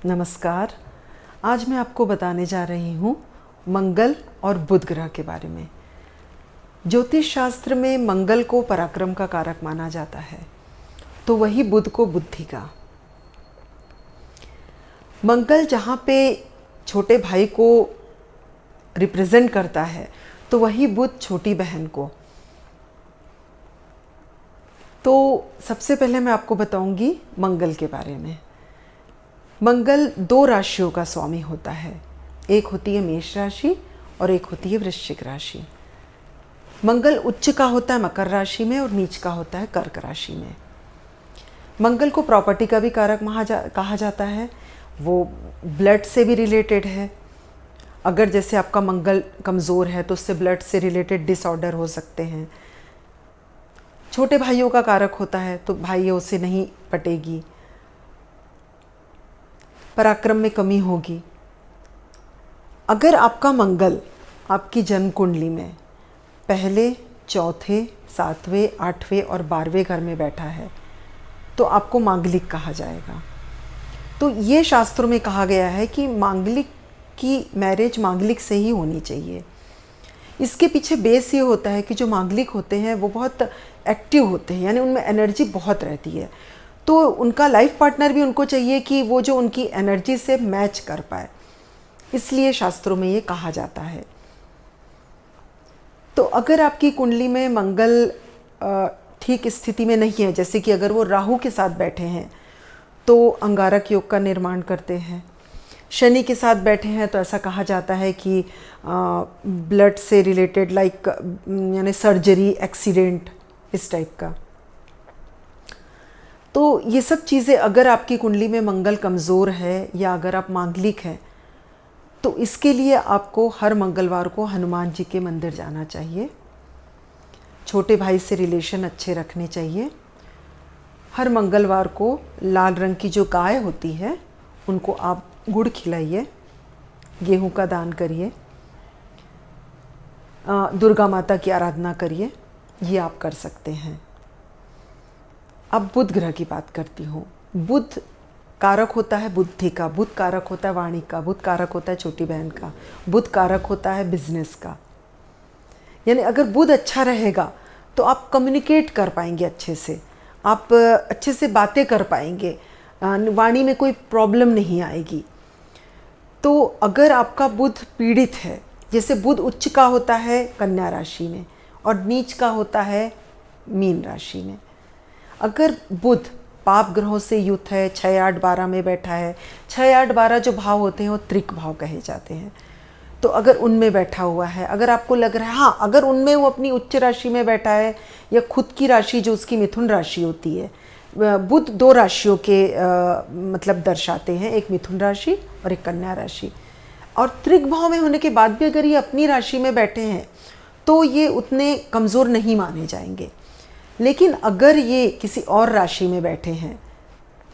नमस्कार। आज मैं आपको बताने जा रही हूँ मंगल और बुध ग्रह के बारे में। ज्योतिष शास्त्र में मंगल को पराक्रम का कारक माना जाता है, तो वही बुध को बुद्धि का। मंगल जहाँ पे छोटे भाई को रिप्रेजेंट करता है, तो वही बुध छोटी बहन को। तो सबसे पहले मैं आपको बताऊंगी मंगल के बारे में। मंगल दो राशियों का स्वामी होता है, एक होती है मेष राशि और एक होती है वृश्चिक राशि। मंगल उच्च का होता है मकर राशि में और नीच का होता है कर्क राशि में। मंगल को प्रॉपर्टी का भी कारक कहा जाता है। वो ब्लड से भी रिलेटेड है। अगर जैसे आपका मंगल कमज़ोर है तो उससे ब्लड से रिलेटेड डिसऑर्डर हो सकते हैं। छोटे भाइयों का कारक होता है, तो भाइयों से नहीं पटेगी, पराक्रम में कमी होगी। अगर आपका मंगल आपकी जन्म कुंडली में पहले, चौथे, सातवें, आठवें और 12वें घर में बैठा है, तो आपको मांगलिक कहा जाएगा। तो ये शास्त्रों में कहा गया है कि मांगलिक की मैरिज मांगलिक से ही होनी चाहिए। इसके पीछे बेस ये होता है कि जो मांगलिक होते हैं वो बहुत एक्टिव होते हैं, यानी उनमें एनर्जी बहुत रहती है। तो उनका लाइफ पार्टनर भी उनको चाहिए कि वो जो उनकी एनर्जी से मैच कर पाए, इसलिए शास्त्रों में ये कहा जाता है। तो अगर आपकी कुंडली में मंगल ठीक स्थिति में नहीं है, जैसे कि अगर वो राहु के साथ बैठे हैं तो अंगारक योग का निर्माण करते हैं। शनि के साथ बैठे हैं तो ऐसा कहा जाता है कि ब्लड से रिलेटेड यानी सर्जरी, एक्सीडेंट, इस टाइप का। तो ये सब चीज़ें अगर आपकी कुंडली में मंगल कमज़ोर है या अगर आप मांगलिक हैं, तो इसके लिए आपको हर मंगलवार को हनुमान जी के मंदिर जाना चाहिए। छोटे भाई से रिलेशन अच्छे रखने चाहिए। हर मंगलवार को लाल रंग की जो गाय होती है उनको आप गुड़ खिलाइए, गेहूं का दान करिए, दुर्गा माता की आराधना करिए, ये आप कर सकते हैं। अब बुध ग्रह की बात करती हूँ। बुध कारक होता है बुद्धि का, बुध कारक होता है वाणी का, बुध कारक होता है छोटी बहन का, बुध कारक होता है बिजनेस का। यानी अगर बुध अच्छा रहेगा तो आप कम्युनिकेट कर पाएंगे अच्छे से, आप अच्छे से बातें कर पाएंगे, वाणी में कोई प्रॉब्लम नहीं आएगी। तो अगर आपका बुध पीड़ित है, जैसे बुध उच्च का होता है कन्या राशि में और नीच का होता है मीन राशि में। अगर बुध पाप ग्रहों से युक्त है, 6, 8, 12 में बैठा है, 6, 8, 12 जो भाव होते हैं वो त्रिक भाव कहे जाते हैं। तो अगर उनमें बैठा हुआ है, अगर आपको लग रहा है, हाँ, अगर उनमें वो अपनी उच्च राशि में बैठा है या खुद की राशि जो उसकी मिथुन राशि होती है, बुध दो राशियों के मतलब दर्शाते हैं, एक मिथुन राशि और एक कन्या राशि। और त्रिक भाव में होने के बाद भी अगर ये अपनी राशि में बैठे हैं तो ये उतने कमज़ोर नहीं माने जाएंगे। लेकिन अगर ये किसी और राशि में बैठे हैं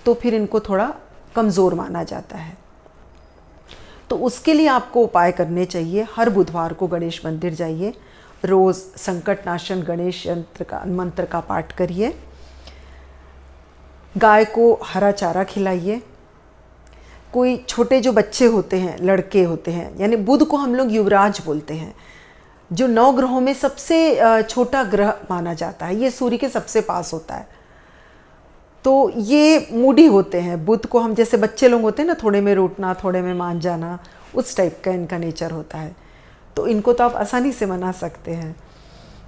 तो फिर इनको थोड़ा कमज़ोर माना जाता है। तो उसके लिए आपको उपाय करने चाहिए। हर बुधवार को गणेश मंदिर जाइए, रोज़ संकट नाशन गणेश मंत्र का पाठ करिए, गाय को हरा चारा खिलाइए। कोई छोटे जो बच्चे होते हैं, लड़के होते हैं, यानी बुध को हम लोग युवराज बोलते हैं, जो 9 ग्रहों में सबसे छोटा ग्रह माना जाता है। ये सूर्य के सबसे पास होता है। तो ये मूडी होते हैं। बुध को हम जैसे बच्चे लोग होते हैं ना, थोड़े में रूठना, थोड़े में मान जाना, उस टाइप का इनका नेचर होता है। तो इनको तो आप आसानी से मना सकते हैं।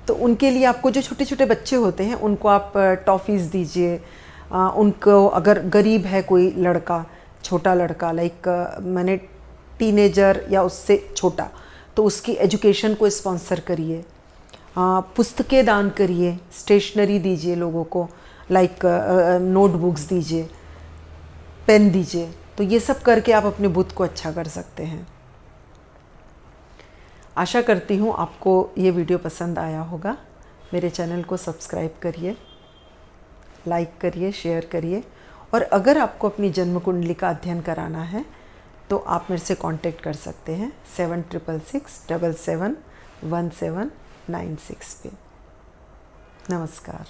तो उनके लिए आपको जो छोटे छोटे बच्चे होते हैं उनको आप टॉफ़ीज़ दीजिए। उनको अगर गरीब है कोई लड़का, छोटा लड़का, मैंने टीनेजर या उससे छोटा, तो उसकी एजुकेशन को स्पॉन्सर करिए, पुस्तकें दान करिए, स्टेशनरी दीजिए लोगों को, नोटबुक्स दीजिए, पेन दीजिए। तो ये सब करके आप अपने बुध को अच्छा कर सकते हैं। आशा करती हूँ आपको ये वीडियो पसंद आया होगा। मेरे चैनल को सब्सक्राइब करिए, लाइक करिए, शेयर करिए। और अगर आपको अपनी जन्म कुंडली का अध्ययन कराना है तो आप मेरे से कांटेक्ट कर सकते हैं 7666771796 पे। नमस्कार।